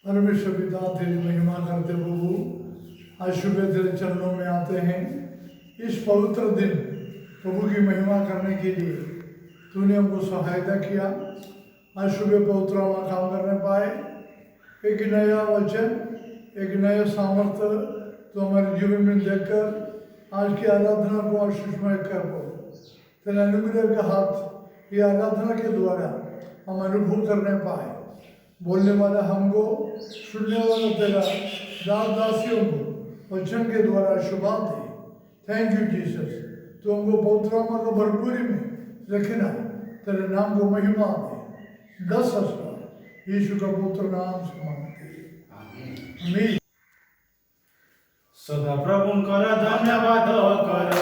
परमेश्वर पिता तेरी महिमा करते प्रभु, आज सुबह तेरे चरणों में आते हैं। इस पवित्र दिन प्रभु की महिमा करने के लिए तूने हमको सहायता किया। आज सुबह पवित्र वाला काम करने पाए। एक नया वचन, एक नया सामर्थ्य तो हमारे जीवन में देकर आज की आराधना को आशीषमय कर पाओ। तेरे अनुग्रह का हाथ ये आराधना के द्वारा हम अनुभव करने पाए। बोलने वाला हमको, सुनने वाला तेरा दास दासियों को वचन के द्वारा आशीर्वाद दे। Thank you Jesus. तो हमको पवित्र आत्मा को भरपूरी में रखना, तेरे नाम को महिमा दे। 10 अस्त्र यीशु का पुत्र नाम से मांगते हैं, आमीन। सदा प्रभुंकर धन्यवाद कर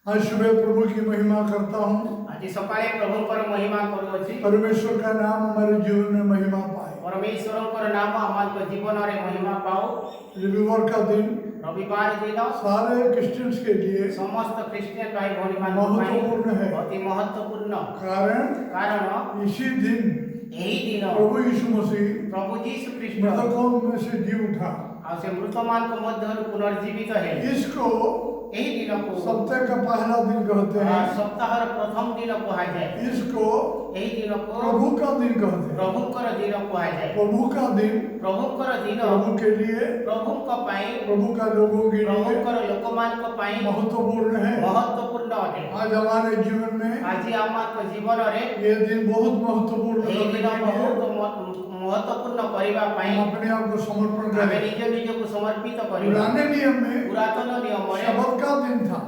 आज सुबह प्रभु की महिमा करता हूँ। आज सकाळे प्रभुंकर महिमा करूची। परमेश्वर का नाम हमारे जीवन में महिमा पाए। परमेश्वरंकर नाम हमारे जीवन में महिमा पाओ। रविवार का दिन, रविवार दिन सारे क्रिश्चियंस के लिए समस्त क्रिश्चियन भाई भौणी मान महत्वपूर्ण है। अति महत्वपूर्ण कारण इसी दिन यही दिन प्रभु यीशु मसीह प्रभु यीशु ख्रीष्ट मृतकों में से जी उठा। से मृतमान को मध्य पुनर्जीवित है। इसको यही दिन को सप्ताह का पहला दिन कहते हैं। सप्ताह प्रथम दिन कहा जाए। इसको यही दिन को प्रभु का दिन कहते हैं। प्रभुकर दिन कहा जाए। प्रभु का दिन, प्रभुकर दिन प्रभु के लिए, प्रभु का पाए, प्रभु का लोगों के लिए, प्रभुकर लोक मान को पाई महत्वपूर्ण है। महत्वपूर्ण अटे। आज हमारे जीवन में आज आम को जीवन रे ये दिन बहुत महत्वपूर्ण एही करने दिन के लिए बहुत महत्वपूर्ण करबा पाई हम अपने आप को समर्पण आमे करें। निज निज को समर्पित करबा। पुराने नियम में पुरातन नियम रे शब्द का दिन था,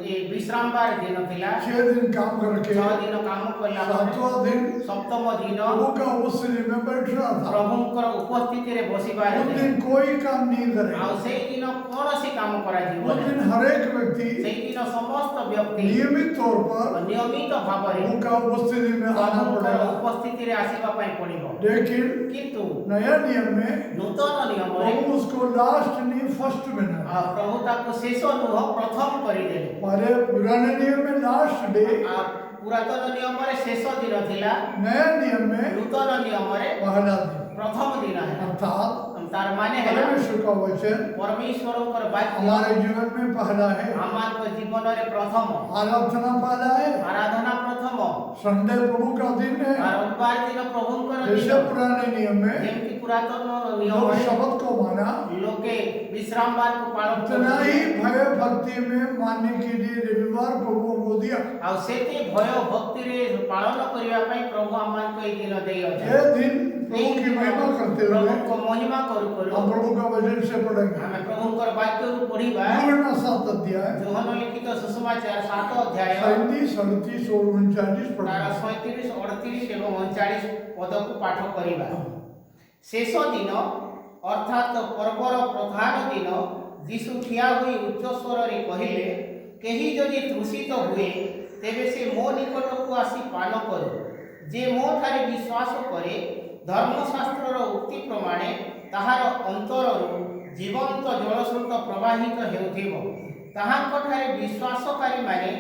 ए विश्राम बार दिन थिला 6 दिन काम करके 6 दिन काम करला ପରେ 7वां दिन सप्तम दिन प्रभु का उपस्थिति में बैठना था। प्रभुंकर उपस्थिति रे बसिबार उस दिन कोई काम नहीं करे। आ सेई दिन कोनोसी काम करा उस जीवन दिन हर एक व्यक्ति सेई दिन समस्त व्यक्ति नियमित तौर पर नियमित भाବରେ प्रभु का उपस्थिति में आना प्रभुंकर पड़ेगा। उपस्थिति रे आसीबा पई पड़िबो। लेकिन किंतु नया नियम में नूतन नियम रे प्रभु उसको लास्ट नहीं फर्स्ट में ना, आ प्रभु ताको शेष नुह प्रथम करि देले। पहले पुराने नियम में लास्ट डे, आ पुरातन नियम रे शेष दिन थिला, नया नियम में नूतन नियम रे पहला दिन। प्रथम दिन है। अर्थात तार माने है परमेश्वर का वचन परमेश्वरंकर वाक्य हमारे जीवन में पहला है। आमार जीवन रे प्रथम, आराधना पहला है। आराधना प्रथम, संडे प्रभु का दिन है। और रविवार दिन प्रभुंकर दिन। जैसे पुराने नियम में जेमति पुरातन नियम लोग है शब्द को माना, लोके विश्राम बार को पालन उतना ही भय भक्ति में मानने के लिए रविवार प्रभु को दिया। आ सेते भय भक्ति रे पालन करिया पई प्रभु आमान को ई दिन देई अछि। ये दिन प्रभु की महिमा करते हुए प्रभु को महिमा करू हम प्रभु का वचन से पढ़ेंगे। हमें प्रभुंकर वाक्य को पढ़िबा। यूहन्ना 7 अध्याय यूहन्ना लिखित सुसमाचार 7 अध्याय 37, 38 और 39 तार पढ़ेंगे। 37, 38 एवं 39 पद को पाठ करिबा। शेष दिन अर्थात पर्वर प्रधान दिन यीशु ठिया होई उच्च स्वर रे कहिले, केही जदि तृषित हुए तेबे से मो निकट को आसी पान करो। जे मो ठारे विश्वास करे धर्मशास्त्र उक्ति प्रमाणे ताहार अंतररु जीवंत जलस्रोत प्रवाहित हेउथिबो। ताहांक ठारे विश्वासकारी माने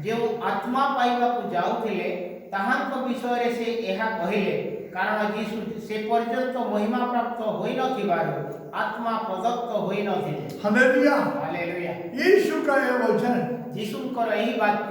जे आत्मा पाइबा को जाउथिले ताहांक विषय रे से एहा कहिले, कारण यीशु से पर्यंत महिमा प्राप्त होई नथिबारु आत्मा प्रदत्त होई नथिले। हालेलुया। हालेलुया। यीशु का ये वचन यीशुंकर यही वाक्य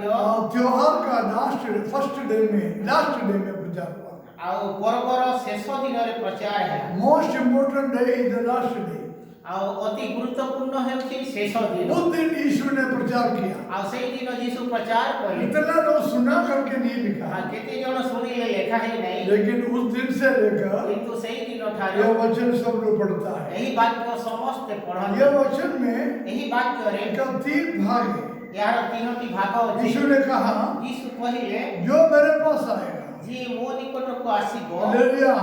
त्योहार का लास्ट डे में प्रचार हुआ। आ पर्वर शेष दिन रे प्रचार है। Most important day is the last day. आ अति गुरुत्वपूर्ण है शेष दिन। उस दिन यीशु ने प्रचार किया। आ सेई दिन यीशु प्रचार कले। इतना लोग सुना करके नहीं लिखा, आ केते जण सुनिले लेखा है नहीं, लेकिन उस दिन से लेकर किंतु सेई दिन यह ठारे वचन सब लोग पढ़ता है। यही वाक्य समस्त पढ़न। यह वचन में यही वाक्य रे इसका 3 भाग है। यार तीनोटी भाग अछि। यीशु ने कहा यीशु कहिले जो मेरे पास आएगा, जे मो निकट को आसीबो, हालेलुया,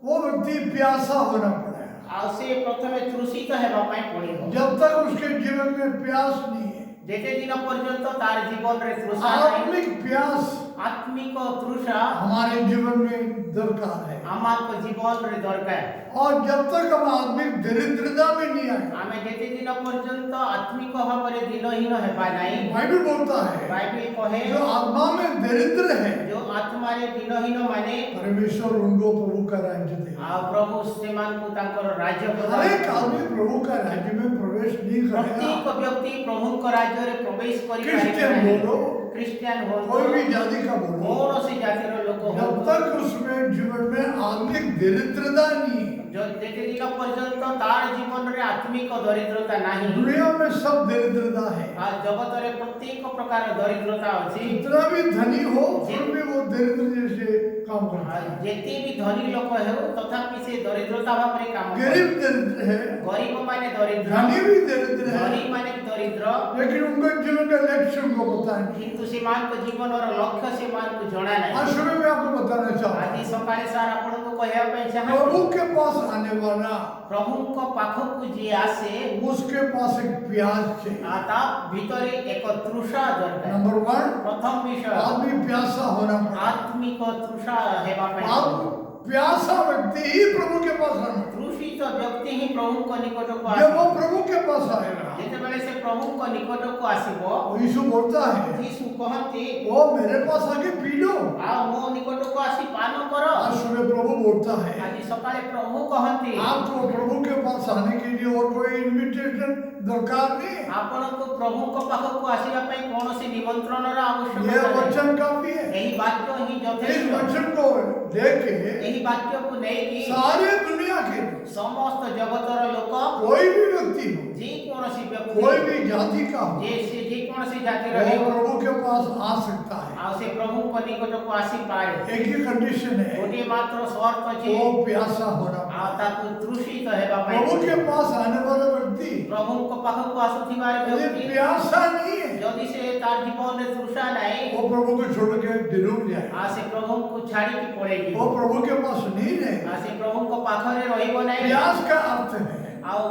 वो व्यक्ति प्यासा होना पड़ेगा। आ से प्रथमे तृषित हेबा पई पड़िबो। जब तक उसके जीवन में प्यास नहीं है, जेते दिन पर्यंत तार जीवन रे तृषा नहीं, आत्मिक प्यास आत्मिक तृषा हमारे जीवन में दरकार है। आमार को जीवन रे दरकार। और जब तक हम आत्मिक दरिद्रता में नहीं आए, आमे जेते दिन पर्यंत आत्मिक भाव रे दिनहीन हेबा नाही। बाइबल बोलता है बाइबल कहे जो आत्मा में दरिद्र है जो आत्मा रे दिनहीन माने परमेश्वर उनको प्रभु का राज्य दे। आ प्रभु सेमान को तांकर राज्य हर प्रदान। एक आदमी प्रभु का राज्य में प्रवेश नहीं प्रत्येक करेगा। व्यक्ति प्रभु का राज्य रे प्रवेश करि क्रिश्चियन बोलो, क्रिश्चियन हो, कोई भी जाति का बोलो, कौन सी जाति रो लोक हो, जब तक उसमें जीवन में आत्मिक दरिद्रता नहीं, जो जेते दिन पर्यंत तार जीवन रे आत्मिक दरिद्रता नाही। दुनिया में सब दरिद्रता है। आ जगत रे प्रत्येक प्रकार दरिद्रता अछि। जितना भी धनी हो फिर भी वो दरिद्र जैसे काम करता है। जेते भी धनी लोक है तथापि से दरिद्रता भाव रे काम करे। गरीब दरिद्र है, गरीब माने दरिद्र, धनी भी दरिद्र है, धनी माने दरिद्र, लेकिन उनका जीवन का लक्ष्य उनको पता नहीं। किंतु सेमान को जीवन और लक्ष्य सेमान को जणा आज नाही। सुबह मैं आपको बताना चाहता आज हूँ, सकाळे सार आपण को कहया पे चाहे प्रभु के पास आने वाला प्रभु को पाखक जे आसे उसके पास एक प्यास है। आता भीतरे एक तृषा दरकार। नंबर 1, प्रथम विषय आदमी प्यासा होना पड़ेगा। आत्मिक तृषा हेबा पे। आप प्यासा व्यक्ति ही प्रभु के पास आना। तृषित व्यक्ति ही प्रभु को निकट को जब वो आसे। प्रभु के पास आएगा, जेतेबेले से प्रभु को निकट को आसीबो, यीशु बोलता है यीशु कहते वो मेरे पास आके पी लो। आ मो निकट को आसी पान करो। आज सुबह प्रभु बोलता है आज सकाळे प्रभु कहते आपको प्रभु के पास आने के लिए और कोई इनविटेशन दरकार नहीं। आपण को प्रभु को पाखक को आसीबा पे कोनोसी निमंत्रण रा ये आवश्यकता नहीं। वचन काफी है। एही वाक्य ही इस यथेष्ट। वचन को लेके एही वाक्य को नहीं कि सारे दुनिया के समस्त जगतर लोक कोई भी व्यक्ति हो, जे कोन ଯେକୌଣସି कोई ବ୍ୟକ୍ତି भी जाति का हो, ଯେକୌଣସି ଜାତିର वो ହେଉ प्रभु के पास आ सकता है। ଆଉ ସେ ପ୍ରଭୁଙ୍କ ନିକଟକୁ ଆସିପାରେ। एक ही कंडीशन है, ଗୋଟିଏ ମାତ୍ର ସର୍ତ୍ତ ଅଛି, वो प्यासा होना। ଆଉ ତାକୁ ତୃଷିତ ହେବା ପାଇଁ प्रभु के ପଡ଼ିବ। पास आने वाला व्यक्ति ପ୍ରଭୁଙ୍କ ପାଖକୁ ଆସୁଥିବାର यदि ବ୍ୟକ୍ତି प्यासा नहीं है, ଯଦି ସେ ତାର ଜୀବନରେ ତୃଷା ନାହିଁ, वो प्रभु को छोड़ के डूब जाए। ଆଉ ସେ ପ୍ରଭୁଙ୍କୁ ଛାଡ଼ିକି ପଳେଇଯିବ। वो प्रभु के पास नहीं रहे। ଆଉ ସେ ପ୍ରଭୁଙ୍କ ପାଖରେ ରହିବ ନାହିଁ। प्यास का अर्थ है ଆଉ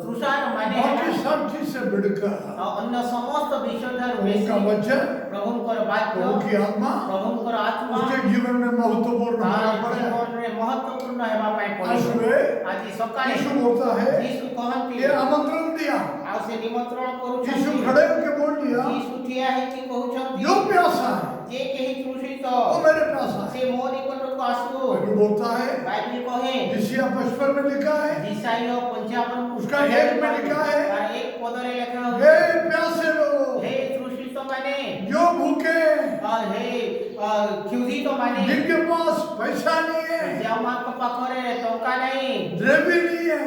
ତୃଷାର ମାନେ बाकी ହେଲା सब चीज से बढ़कर ଆଉ ଅନ୍ୟ ସମସ୍ତ ବିଷୟ ଠାରୁ प्रभु ବେଶୀ का वचन, ପ୍ରଭୁଙ୍କର ବାକ୍ୟ, प्रभु की आत्मा ପ୍ରଭୁଙ୍କର ଆତ୍ମା उसके जीवन में महत्वपूर्ण होना ତାର पड़ेगा। ଜୀବନରେ ମହତ୍ୱପୂର୍ଣ୍ଣ ହେବା ପାଇଁ आज ପଡ଼ିବ। सुबह ଆଜି ସକାଳେ यीशु बोलता है, ଯୀଶୁ କହନ୍ତି, ये आमंत्रण दिया। ଆଉ ସେ ନିମନ୍ତ୍ରଣ यीशु କରୁଛନ୍ତି। खड़े होकर बोल दिया, ଯୀଶୁ ଠିଆ ହେଇକି କହୁଛନ୍ତି, जो प्यासा है ଯେ କେହି ତୃଷିତ वो मेरे पास आए। ସେ ମୋ ନିକଟକୁ ଆସୁ। बाइबल बोलता है, ବାଇବେଲ କହେ, यशायाह 55 में लिखा है, ଈଶାୟ 55 उसका एक में लिखा है, ତାର ଏକ ପଦରେ ଲେଖା हे ହେଉଛି, प्यासे लोग, ହେ ତୃଷିତ ମାନେ, जो भूखे, ହେ କ୍ଷୁଧିତ ମାନେ, जिनके पास पैसा नहीं है, ଯେଉଁମାନଙ୍କ ପାଖରେ ଟଙ୍କା ନାହିଁ, द्रव्य नहीं है,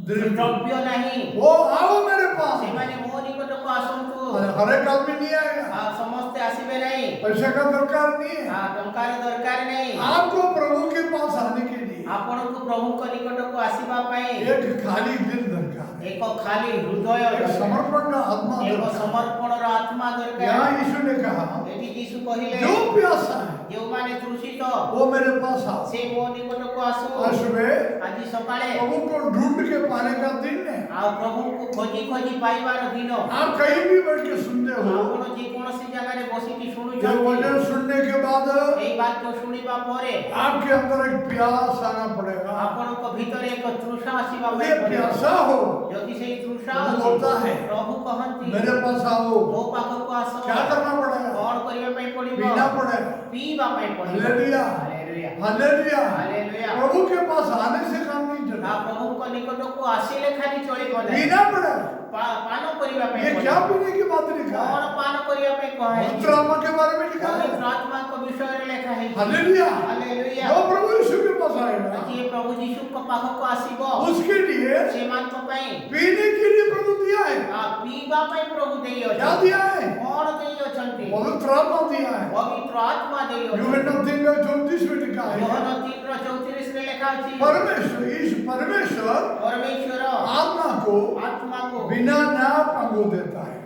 ଦ୍ରବ୍ୟ ନାହିଁ, वो आओ मेरे पास। ସେମାନେ ମୋ ନିକଟକୁ ଆସନ୍ତୁ। हर एक आदमी नहीं आएगा, ଆଉ ସମସ୍ତେ ଆସିବେ ନାହିଁ, पैसा का दरकार नहीं है। ଟଙ୍କାର ଦରକାର ନାହିଁ। आपको प्रभु के पास आने के लिए ଆପଣଙ୍କୁ ପ୍ରଭୁଙ୍କ ନିକଟକୁ ଆସିବା ପାଇଁ एक खाली दिल दरकार है, ଏକ ଖାଲି ହୃଦୟ एक ଦରକାର, समर्पण का आत्मा ଏକ दरकार। ସମର୍ପଣର ଆତ୍ମା ଦରକାର। यहाँ यीशु ने कहा, ଏଠି ଯୀଶୁ କହିଲେ, जो प्यासा है ଯେଉଁମାନେ ତୃଷିତ वो मेरे पास आओ। ସେ ମୋ ନିକଟକୁ ଆସୁ। आज सुबह ଆଜି ସକାଳେ प्रभु को ढूंढ के पाने का दिन है। ଆଉ ପ୍ରଭୁଙ୍କୁ ଖୋଜି ଖୋଜି ପାଇବାର ଦିନ। आप कहीं भी बैठ के सुनते हो, ଆପଣ ଯେକୌଣସି ଜାଗାରେ ବସିକି ये ଶୁଣୁଛନ୍ତି, वचन सुनने के बाद ଏଇ ବାକ୍ୟ ଶୁଣିବା ପରେ आपके अंदर एक प्यास आना पड़ेगा। ଆପଣଙ୍କ ଭିତରେ ଏକ ତୃଷା ଆସିବା ପାଇଁ ये ପଡ଼ିବ। प्यासा हो, ଯଦି ସେଇ ତୃଷା ପ୍ରଭୁ ଅଛି, ବୋଲତା है, ପ୍ରଭୁ କହନ୍ତି, मेरे पास आओ। ମୋ ପାଖକୁ ଆସ। क्या करना पड़ेगा? କଣ କରିବା ପାଇଁ ପଡ଼ିବ? पीना पड़ेगा। ପିଇବା ପାଇଁ ପଡ଼ିବ। Hallelujah, hallelujah, hallelujah. ହାଲେଲୁୟା। प्रभु के पास आने से काम नहीं चलेगा, ପ୍ରଭୁଙ୍କ ନିକଟକୁ ଆସିଲେ ଖାଲି ଚଳିବ ନାହିଁ, पीना पड़ेगा। ପାନ କରିବା ପାଇଁ ये ପଡ଼ିବ। क्या पीने की बात लिखा है? କଣ ପାନ କରିବା ପାଇଁ କୁହାଯାଇଛି? पवित्र आत्मा के बारे में लिखा है। ପବିତ୍ର ଆତ୍ମାଙ୍କ ବିଷୟରେ ଲେଖା ହେଇଛି। हालेलुया। ହାଲେଲୁୟା। जो प्रभु यीशु के पास आएगा, ଯିଏ ପ୍ରଭୁ ଯୀଶୁଙ୍କ ପାଖକୁ ଆସିବ, उसके लिए ସେମାନଙ୍କ ପାଇଁ पीने के लिए प्रभु दिया है। ପିଇବା ପାଇଁ ପ୍ରଭୁ क्या ଦେଇଅଛନ୍ତି। दिया है? କଣ ଦେଇଅଛନ୍ତି? पवित्र आत्मा दिया है। ପବିତ୍ର ଆତ୍ମା ଦେଇଅଛନ୍ତି। यूहन्ना 3:34 में लिखा है, ଯୋହନ 3:34 ରେ ଲେଖା ଅଛି, परमेश्वर ପରମେଶ୍ୱର आत्मा को ଆତ୍ମାକୁ बिना नाप अंगो देता है।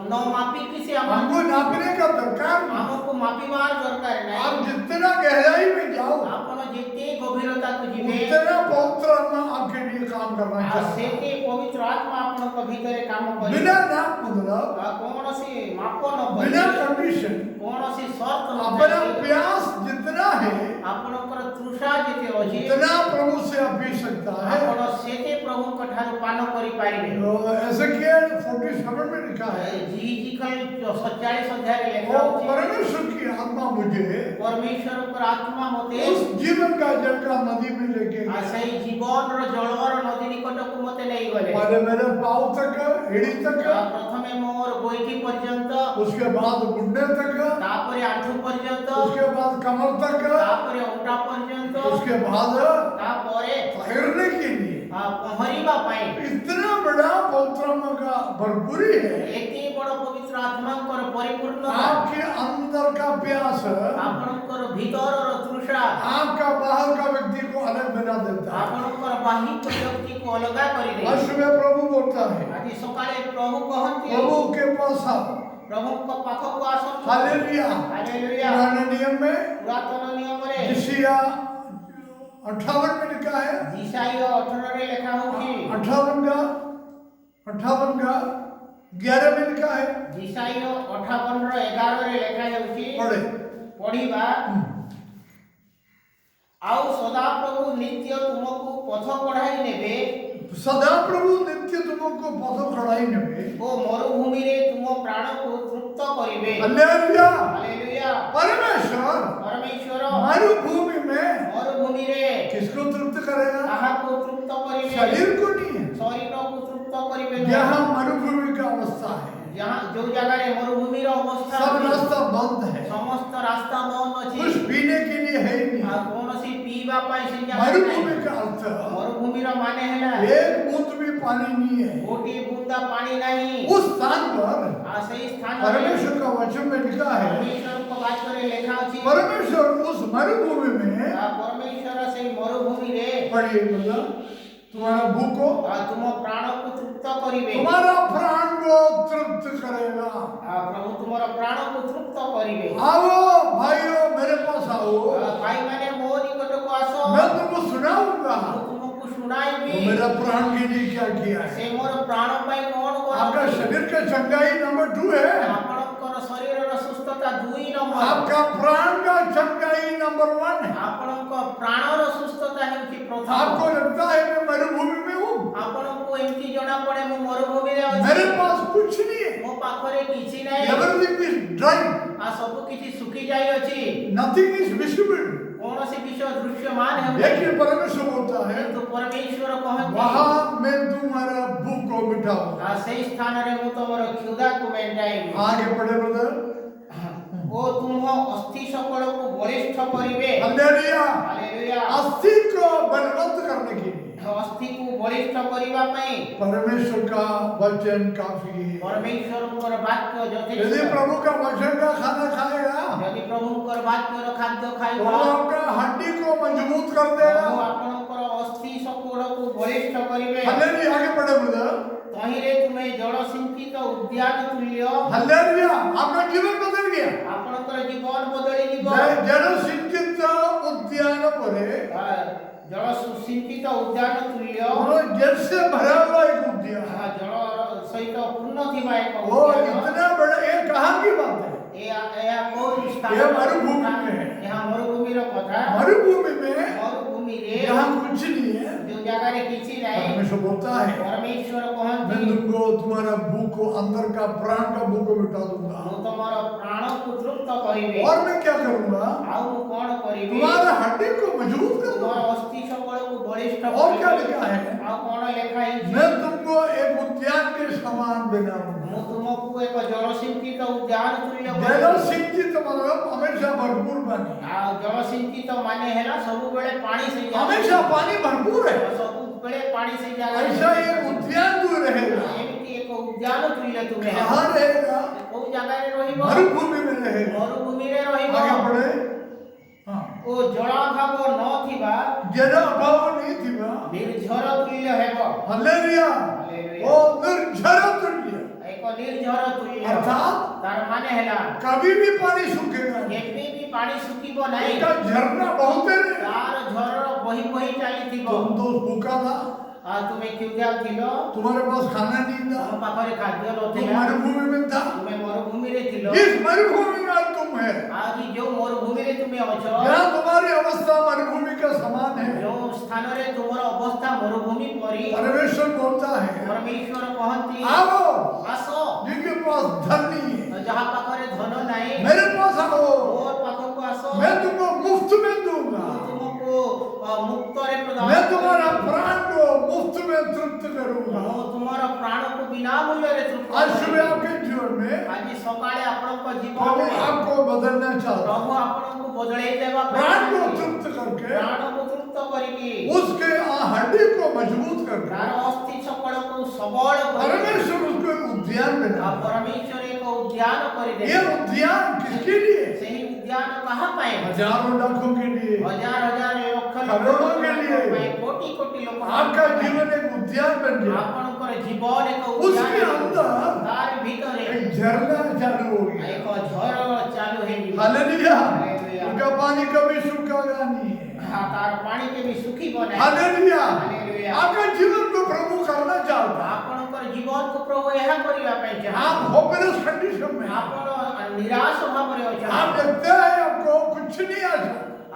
ନ ମାପିକି ସେ हमको नापने का दरकार नहीं। ଆମକୁ ମାପିବାର ଦରକାର ନାହିଁ। आप जितना गहराई में जाओ, ଆପଣ ଯେତେ ଗଭୀରତାକୁ ଯିବେ, उतना पवित्र आत्मा आपके लिए काम करना ଆଉ चाहता है। ସେତେ ପବିତ୍ର ଆତ୍ମା ଆପଣଙ୍କ ଭିତରେ କାମ କରିବ। बिना नाप मतलब ଆଉ କୌଣସି ମାପ ନ बिना କରି, कंडीशन, କୌଣସି ସର୍ତ୍ତ ନ अपना କରି, प्यास जितना है ଆପଣଙ୍କର ତୃଷା ଯେତେ ଅଛି, उतना प्रभु से आप पी सकता है। ଆପଣ ସେତେ ପ୍ରଭୁଙ୍କ ଠାରୁ ପାନ କରିପାରିବେ। तो एजेकिएल 47 में लिखा है, ଝିଝିକଲ 47 ଅଧ୍ୟାୟରେ ଲେଖା वो ଅଛି, परमेश्वर की आत्मा मुझे ପରମେଶ୍ୱରଙ୍କର ଆତ୍ମା ମୋତେ उस जीवन का जल का नदी में लेके ଆଉ गया। ସେଇ ଜୀବନର ଜଳର नदी ନିକଟକୁ ମୋତେ ନେଇଗଲେ। पहले मेरे पाँव तक, एड़ी तक, ପ୍ରଥମେ ମୋର ଗୋଇଠି ପର୍ଯ୍ୟନ୍ତ, उसके बाद घुटने तक, ତାପରେ ଆଣ୍ଠୁ ପର୍ଯ୍ୟନ୍ତ, उसके बाद कमर तक, ତାପରେ ଅଣ୍ଟା ପର୍ଯ୍ୟନ୍ତ, उसके बाद ତାପରେ तैरने के लिए ପହଁରିବା ପାଇଁ इतना बड़ा पवित्र आत्मा का भरपूरी है। ଏତେ ବଡ଼ ପବିତ୍ର ଆତ୍ମାଙ୍କର ପରିପୂର୍ଣ୍ଣତା, आपके अंदर का प्यास ଆପଣଙ୍କର ଭିତରର ତୃଷା, आपका बाहर का व्यक्ति को अलग बना देता है। ଆପଣଙ୍କର ବାହିକ ବ୍ୟକ୍ତିକୁ ଅଲଗା आज କରିଦେବ। सुबह प्रभु बोलता है, ଆଜି ସକାଳେ ପ୍ରଭୁ କହନ୍ତି, प्रभु के पास आओ। ପ୍ରଭୁଙ୍କ ପାଖକୁ ଆସନ୍ତୁ। हालेलुया। ହାଲେଲୁୟା। पुराने नियम में ପୁରାତନ ନିୟମରେ यशायाह 58 में लिखा है, ଈଶାୟ 18 ରେ ଲେଖା ହଉଛି, 58 का 11 में लिखा है। ଈଶାୟ 58 ର 11 ରେ ଲେଖା ହେଉଛି, पढ़े। ପଢିବା, ଆଉ ସଦାପ୍ରଭୁ ନିତ୍ୟ ତୁମକୁ ପଥ କଢ଼ାଇ ନେବେ सदा प्रभु नित्य तुमको पथ खड़ाई नेबे। ଓ ମରୁଭୂମିରେ ତୁମ ପ୍ରାଣକୁ ତୃପ୍ତ କରିବେ। हालेलुया। ହାଲେଲୁୟା। परमेश्वर ପରମେଶ୍ୱର मरुभूमि में ମରୁଭୂମିରେ किसको तृप्त करेगा? କାହାକୁ ତୃପ୍ତ କରିବେ? शरीर को नहीं है। ଶରୀରକୁ ତୃପ୍ତ କରିବେ। यहाँ मरुभूमि का अवस्था है, ଯୋଉ ଜାଗାରେ ମରୁଭୂମିର ଅବସ୍ଥା सब ଅଛି, रास्ता बंद है, ସମସ୍ତ ରାସ୍ତା ବନ୍ଦ ଅଛି, कुछ पीने के लिए है ही ଆଉ नहीं। କୌଣସି ପିଇବା ପାଇଁ ସେ ଜାଗାରେ मरुभूमि ନାହିଁ। का अर्थ ମରୁଭୂମି ମରୁଭୂମିର ମାନେ ହେଲା एक बूंद भी पानी नहीं है। ଗୋଟିଏ ବୁନ୍ଦା ପାଣି ନାହିଁ। उस स्थान पर ଆଉ ସେଇ ସ୍ଥାନରେ परमेश्वर का वचन में लिखा है, ପରମେଶ୍ୱରଙ୍କ ବାକ୍ୟରେ ଲେଖା ଅଛି परमेश्वर उस मरुभूमि में, ପରମେଶ୍ୱର ସେଇ ମରୁଭୂମିରେ पढ़िए मतलब, तुम्हारा भूख को, ତୁମ ପ୍ରାଣକୁ ତୃପ୍ତ କରିବେ। तुम्हारा प्राण को तृप्त करेगा। ପ୍ରଭୁ ତୁମର ପ୍ରାଣକୁ ତୃପ୍ତ କରିବେ। आओ भाइयों मेरे पास आओ, ଭାଇମାନେ ମୋ ନିକଟକୁ ଆସ, मैं तुमको सुनाऊंगा ମୁଁ ତୁମକୁ ଶୁଣାଇବି वो मेरा प्राण के लिए क्या किया है। ସେ ମୋର ପ୍ରାଣ ପାଇଁ କଣ आपका କରନ୍ତି। शरीर का चंगाई नंबर 2 है, ଆପଣଙ୍କର ଶରୀରର ସୁସ୍ଥତା 2 ନମ୍ବର। आपका प्राण का चंगाई नंबर 1 है। ଆପଣଙ୍କ ପ୍ରାଣର ସୁସ୍ଥତା ହେଉଛି ପ୍ରଥମ। आपको लगता है मैं मरुभूमि में हूँ, ଆପଣଙ୍କୁ ଏମିତି ଜଣା ପଡେ ମୁଁ ମରୁଭୂମିରେ ଅଛି, मेरे पास कुछ नहीं है, ମୋ ପାଖରେ କିଛି ନାହିଁ, everything is dry, ଆଉ ସବୁ କିଛି ଶୁଖି ଯାଇଅଛି, nothing is visible। କୌଣସି ବିଷୟ ଦୃଶ୍ୟମାନ ହେଉନାହିଁ। लेकिन परमेश्वर बोलता है କିନ୍ତୁ ପରମେଶ୍ୱର କହନ୍ତି वहां मैं तुम्हारा भूख को मिटाऊंगा। ଆଉ ସେଇ ସ୍ଥାନରେ ମୁଁ ତମର କ୍ଷୁଧାକୁ ମେଣ୍ଟାଇବି। आगे पढ़े ब्रदर। ଓ ତୁମ ଅସ୍ଥି सकଳକୁ ବଳିଷ୍ଠ କରିବେ। हालेलुया। ହାଲେଲୁୟା। अस्थि को बलवंत करने के लिए ଅସ୍ଥିକୁ ବଳିଷ୍ଠ କରିବା ପାଇଁ परमेश्वर का वचन काफी है। ପରମେଶ୍ୱରଙ୍କର ବାକ୍ୟ यदि ଯଥେଷ୍ଟ। प्रभु का वचन का खाना खाएगा ଯଦି ପ୍ରଭୁଙ୍କର ବାକ୍ୟର ଖାଦ୍ୟ तो ଖାଇବ, वो आपका हड्डी को मजबूत कर देगा। ପ୍ରଭୁ ଆପଣଙ୍କର ଅସ୍ଥି सकଳକୁ ବଳିଷ୍ଠ କରିବେ। हालेलुया। आगे पढ़े ब्रदर। ତହିଁରେ ତୁମେ ଜଳ ସିଞ୍ଚିତ ଉଦ୍ୟାନ ତୁଲ୍ୟ। हालेलुया। आपका जीवन बदल गया। ଆପଣଙ୍କର ଜୀବନ ବଦଳିଯିବ। जल सिंचित उद्यान परे ଜଳ ସୁସିଞ୍ଚିତ ଉଦ୍ୟାନ ତୁଲ୍ୟ। जल से भरा हुआ एक उद्यान। ଜଳ ସହିତ ପୂର୍ଣ୍ଣ ଥିବା ଏକ वो ଉଦ୍ୟାନ। इतना बड़ा, ये कहाँ की बात है? ଏହା କୋଉ ସ୍ଥାନ? ये मरुभूमि में है। ଏହା ମରୁଭୂମିର କଥା। मरुभूमि में ମରୁଭୂମିରେ यहाँ कुछ नहीं है। ଯୋଉ ଜାଗାରେ କିଛି ନାହିଁ, परमेश्वर बोलता है ପରମେଶ୍ୱର मैं କହନ୍ତି तुमको तुम्हारा भूख को, अंदर का प्राण का भूख को मिटा दूंगा। ମୁଁ ତମର ପ୍ରାଣକୁ ତୃପ୍ତ କରିବି। और मैं क्या करूंगा? ଆଉ ମୁଁ କଣ କରିବି? तुम्हारा हड्डी को मजबूत कर ତୁମର दूंगा। ଅସ୍ଥି सकଳକୁ ବଳିଷ୍ଠ और क्या କରିବି। लिखा है? ଆଉ କଣ ଲେଖା ହେଇଛି? मैं तुमको एक उद्यान के समान बनाऊंगा। ମୁଁ ତୁମକୁ ଏକ ଜଳସିଞ୍ଚିତ ଉଦ୍ୟାନ ତୁଲ୍ୟ जल କରିବି। सिंचित मतलब हमेशा भरपूर पानी, ଆଉ ଜଳସିଞ୍ଚିତ ମାନେ ହେଲା ସବୁବେଳେ ପାଣି ସେଇ हमेशा पानी भरपूर है। ସବୁବେଳେ ପାଣି ସେଇ ଜାଗାରେ। ऐसा एक उद्यान तू रहेगा। ଏମିତି ଏକ ଉଦ୍ୟାନ ତୁଲ୍ୟ ତୁମେ ହେବ। कहाँ रहेगा? କୋଉ ଜାଗାରେ ରହିବ? मरुभूमि में रहेगा। ମରୁଭୂମିରେ ରହିବ। आगे बढ़े। हाँ, ଓ ଜଳାଭାବ ନଥିବା जल अभाव नहीं थी ना। ନିର୍ଝର ତୁଲ୍ୟ ହେବ। हालेलुया। ହାଲେଲୁୟା। वो निर्झर तुल्य, ଏକ ନିର୍ଝର ତୁଲ୍ୟ। अर्थात ତାର ମାନେ ହେଲା कभी भी पानी सूखेगा नहीं। କେବେ ବି ପାଣି ଶୁଖିବ ନାହିଁ। उसका झरना बहुत है। ତାର ଝରର ବହି ବହି ଚାଲିଥିବ। तुम तो भूखा था, ଆଉ ତୁମେ କ୍ଷୁଧା ଥିଲ, तुम्हारे पास खाना नहीं ତମ था, ପାଖରେ ଖାଦ୍ୟ तुम ନଥିଲା, मरुभूमि में था। ତୁମେ ମରୁଭୂମିରେ ଥିଲ। जिस मरुभूमि में आज तुम है, ଆଜି ଯୋଉ ମରୁଭୂମିରେ ତୁମେ ଅଛ, जहाँ तुम्हारी अवस्था मरुभूमि का समान है, ଯୋଉ ସ୍ଥାନରେ ତୁମର ଅବସ୍ଥା ମରୁଭୂମି ପରି, परमेश्वर बोलता है ପରମେଶ୍ୱର କହନ୍ତି आओ। ଆସ। जिनके पास धन नहीं है ଯାହା ପାଖରେ ଧନ ନାହିଁ, मेरे पास आओ, ମୋ ପାଖକୁ ଆସ। मैं तुमको मुफ्त में दूंगा। ମୁଁ ତୁମକୁ ମୁକ୍ତରେ ପ୍ରଦାନ मैं କରିବି। तुम्हारा प्राण को मुफ्त में तृप्त करूंगा। ମୁଁ ତୁମର ପ୍ରାଣକୁ ବିନା ମୂଲ୍ୟରେ ତୃପ୍ତ आज କରିବି। सुबह आपके जीवन में ଆଜି ସକାଳେ ଆପଣଙ୍କ प्रभु ଜୀବନରେ आपको बदलना चाहता ପ୍ରଭୁ है। ଆପଣଙ୍କୁ ବଦଳେଇ ଦେବା प्राण को ପାଇଁ तृप्त करके ପ୍ରାଣକୁ ତୃପ୍ତ କରିକି उसके हड्डी को मजबूत करके ତାର ଅସ୍ଥି सकଳକୁ सबଳ କରିକି परमेश्वर उसको एक उद्यान ଆଉ बना। ପରମେଶ୍ୱର ଏକ ଉଦ୍ୟାନ ये କରିଦେବେ। उद्यान किसके लिए? ସେହି ଉଦ୍ୟାନ କାହା ପାଇଁ? हजारों लाखों के लिए। ହଜାର ହଜାର ଲକ୍ଷ କରୋଡ଼ୋ के लिए। ପାଇଁ, କୋଟି କୋଟି ଲୋକ आपका जीवन एक उद्यान बन गया। ଆପଣଙ୍କର ଜୀବନ ଏକ उसके ଉଦ୍ୟାନ। अंदर ତାର ଭିତରେ एक झरना चालू हो गया। ଏକ ଝର ଚାଲୁ ହେଇଯିବ। हालेलुया। हालेलुया। उनका पानी कभी सूखेगा नहीं है। ତାର ପାଣି କେବେ ଶୁଖିବ ନାହିଁ। हालेलुया। हालेलुया। आपका जीवन को प्रभु करना चाहता है। ଆପଣଙ୍କର ଜୀବନକୁ ପ୍ରଭୁ ଏହା କରିବା ପାଇଁ आप ଚାହାନ୍ତି। होपलेस कंडीशन में, ଆପଣ ନିରାଶ ଭାବରେ आप ଅଛନ୍ତି। देखते हैं आपको कुछ नहीं आशा,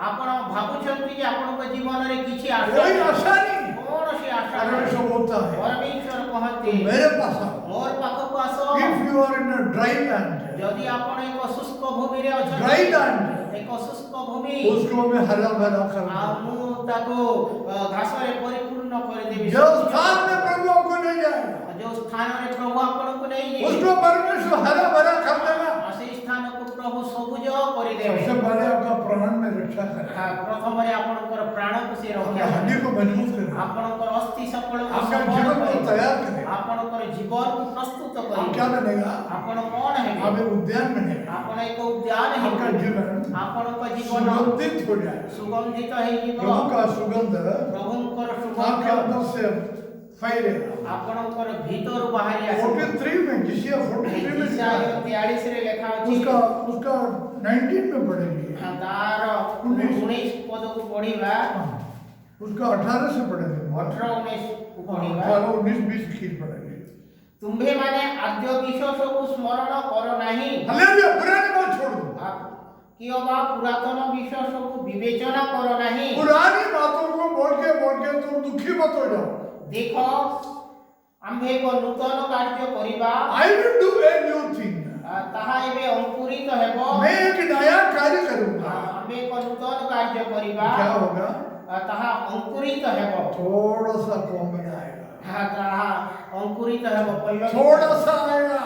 ଆପଣ ଭାବୁଛନ୍ତି ଯେ ଆପଣଙ୍କ ଜୀବନରେ କିଛି ଆଶା कोई ନାହିଁ। आशा नहीं। କୌଣସି ଆଶା ନାହିଁ। परमेश्वर बोलता है ପରମେଶ୍ୱର କହନ୍ତି मेरे पास आओ। ମୋର ପାଖକୁ ଆସ। If you are in a dry land, ଯଦି ଆପଣ ଏକ ଶୁଷ୍କ ଭୂମିରେ ଅଛନ୍ତି, dry land, ଏକ ଶୁଷ୍କ ଭୂମି, उसको मैं हरा भरा कर ଆଉ दूंगा। ମୁଁ ତାକୁ ଘାସରେ ପରିପୂର୍ଣ୍ଣ କରିଦେବି। जो स्थान में प्रभु आपको ले जाएगा, ଯୋଉ ସ୍ଥାନରେ ପ୍ରଭୁ ଆପଣଙ୍କୁ ନେଇଯିବେ, उसको परमेश्वर हरा भरा कर देगा। ଆଉ ସେଇ ସ୍ଥାନକୁ ପ୍ରଭୁ ସବୁଜ କରିଦେବେ। सबसे पहले आपका प्राण में रखिए। रक्षा करे, प्रथमरे आपणकर प्राण को से आपका रक्षा हड्डी को मजबूत करे, आपणकर अस्थि सकल को आपका सबल जीवन को करे, तैयार करे। आपणकर जीवन को प्रस्तुत आप करे। क्या बनेगा? आपण कोण है? आप एक उद्यान बनेगा, आपण एक उद्यान है। आपका जीवन आपणक जीवन सुगंधित हो जाए, सुगंधित है जीवन, प्रभु का सुगंध प्रभुंकर आपके सुगंध अंदर से फैलेगा। आपणकर भीतर बाहरी आसे। 43 में, जिसे 43 में लिखा है, 43 रे लेखा अछि। उसका 19 में पढ़ेंगे, तार 19 पद को पढ़िबा, उसका 18 से पढ़ेंगे, 18 19 को पढ़िबा। 18 19 20 की पढ़ेंगे। तुम्भे माने आद्य विश्वास को स्मरण करो नहीं। हालेलुया, पुरानी बात छोड़ दो, कि बा पुरातन विश्वास को विवेचना करो नहीं। पुरानी बातों को बोल के तुम दुखी मत हो जाओ। देखो आम्भे एक नूतन कार्य करिबा, I will do a new thing, ताहा एबे अंकुरित हेबो। मैं एक नया कार्य करूंगा। आम्भे एक नूतन कार्य करिबा, क्या होगा? ताहा अंकुरित हेबो। थोड़ा सा कॉमन आएगा, ताहा अंकुरित हेबो, पल्लवी थोड़ा सा आएगा।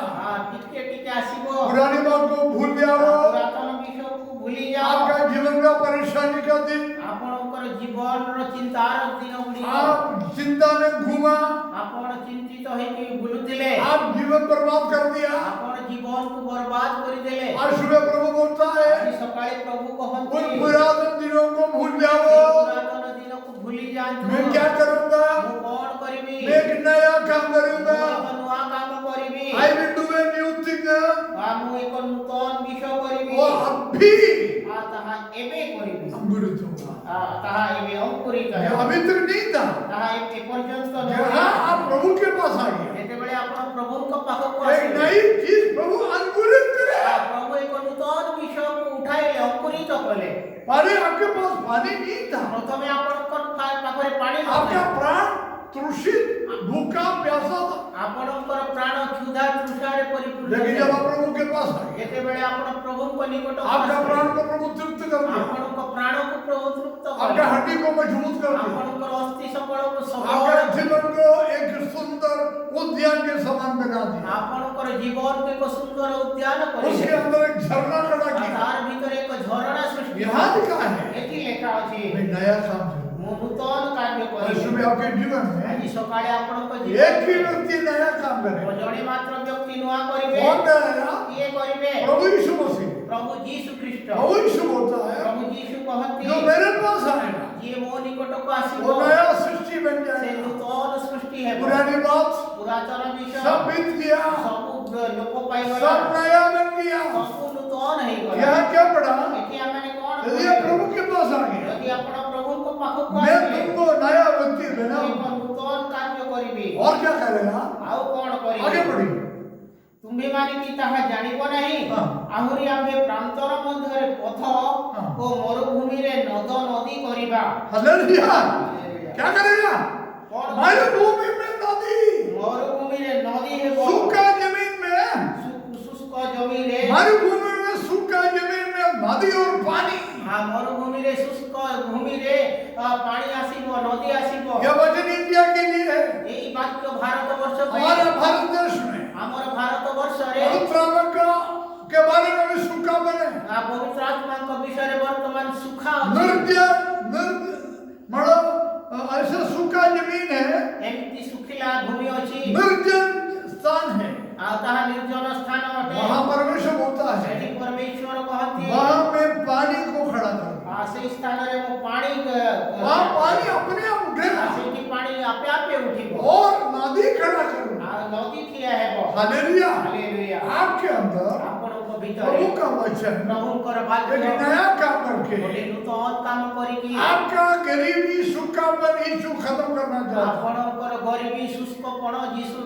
टिके टिके आसीबो। पुरानी बात को भूल जाओ, पुरातन विषय को भूली जाओ। आपका जीवन में परेशानी का दिन, आपणकर जीवन रो चिंतार दिन गुडी, आप चिंता में घूमा, आपण चिंतित होई कि बुलुतिले, आप जीवन बर्बाद कर दिया। आपण जीवन को बर्बाद कर देले। आज सुबह प्रभु बोलता है, आज सकाळे प्रभु कहते, उन पुरातन दिनों को भूल जाओ, पुरातन दिन को भूली जांतु। मैं क्या करूंगा? मु कोन करिबी? मैं एक नया काम करूंगा। एक नुआ काम करिबी। I will do a new thing, मु एक नूतन विषय करिबी। वो अभी ताहा एबे करिबी, अंकुरित होगा। ताहा एबे अंकुरित ये हेबो। अभी तक नहीं था, ताहा ए पर्यंत जहाँ आप प्रभु के पास आ गए, जेतेबेले आपण प्रभु को पाख को एक नई चीज प्रभु अंकुरित करे। प्रभु एक नूतन विषय को उठाइले, अंकुरित कले। पानी, आपके पास पानी नहीं था, प्रथमे आपण पाखरे पानी आपका नथाय। प्राण तृषित, भूखा, प्यासा था। आपणकर प्राण क्षुधा तृषारे परिपूर्ण। लेकिन जब आप प्रभु के पास आ गए, जेतेबेले आपण प्रभु को निकट आपका प्राण को प्रभु तृप्त कर दिया, आपणकर प्राण को प्रभु तृप्त आपका करे। हड्डी को मजबूत कर दिया, आपणकर अस्थि सकल को आपका सबल, जीवन को एक सुंदर उद्यान के समान बना दिया, आपणकर जीवन को एक सुंदर उद्यान उसके करे। अंदर एक झरना खड़ा किया। तार भीतर एक झरना सृष्टि। यहाँ लिखा है, एति लेखा अछि, मैं नया काम करूँ। नूतन कार्य और करिबी। सुबह आपके जीवन में आज सकाळे आपणकर एक जीवन ही व्यक्ति नया काम करे। जणे मात्र व्यक्ति नुआ करिबे। कौन नया? किए करिबे? प्रभु यीशु मसीह। प्रभु यीशु ख्रीष्ट। प्रभु यीशु बोलता है, प्रभु यीशु कहते, जो मेरे पास आएगा जे मो निकट को वो आसीबो, नया सृष्टि बन से जाएगा। नूतन सृष्टि है। पुरानी बात पुरातन विषय सब बीत गया, सब लोक पाई सब गला, नया बन गया। सब नूतन है गला। यह क्या पढ़ा? एति हमने कोन यदि आप प्रभु के पास आ गए, यदि आपण प्रभु को पाख को मैं आसीबे, तुमको नया व्यक्ति एक बनाऊंगा। नूतन कार्य करिबी। और क्या करेगा? आउ कोन आगे करिबे? बढ़िए। तुम्भे माने कि ताहा जानिब नहीं। हाँ। आहुरी आम्भे प्रांतर मध्यरे पथ हाँ। ओ मरुभूमि रे नद नदी करिबा। हालेलुया। क्या करेगा? कोन मरुभूमि में नदी, मरुभूमि रे नदी हेबो। सूखा जमीन में, शुष्क जमीन रे, मरुभूमि में सूखा जमीन में नदी और पानी। मरुभूमि रे शुष्क भूमि रे पानी आसीबो, नदी आसीबो। यह वचन इंडिया के लिए है। एई वाक्य भारत वर्ष हमारे भारत देश में हमर भारत वर्ष रे पवित्र आत्मा के बारे में भी सूखा बने, पवित्र आत्मा के विषय रे वर्तमान सुखा मतलब ऐसा सूखा जमीन है, एमिति सुखिला भूमि अछि, निर्जन स्थान है, ताहा निर्जन स्थान अटे। वहाँ परमेश्वर होता है, सेठी परमेश्वर कहती, वहाँ में पानी को खड़ा कर, से स्थान रे मो पानी वहाँ पानी अपने आप उठेगा सेठी पानी आपे आपे उठिबो और नदी खड़ा करूँ। नदी थिया हेबो। हालेलुया। हालेलुया। आपके अंदर आपनको भीतर प्रभु का वचन प्रभुकर एक वाक्य नया काम करके गोटे नूतन काम करिकी आपका गरीबी सूखापन यीशु खत्म करना चाहता है। आपणकर गरीबी शुष्कपण यीशुर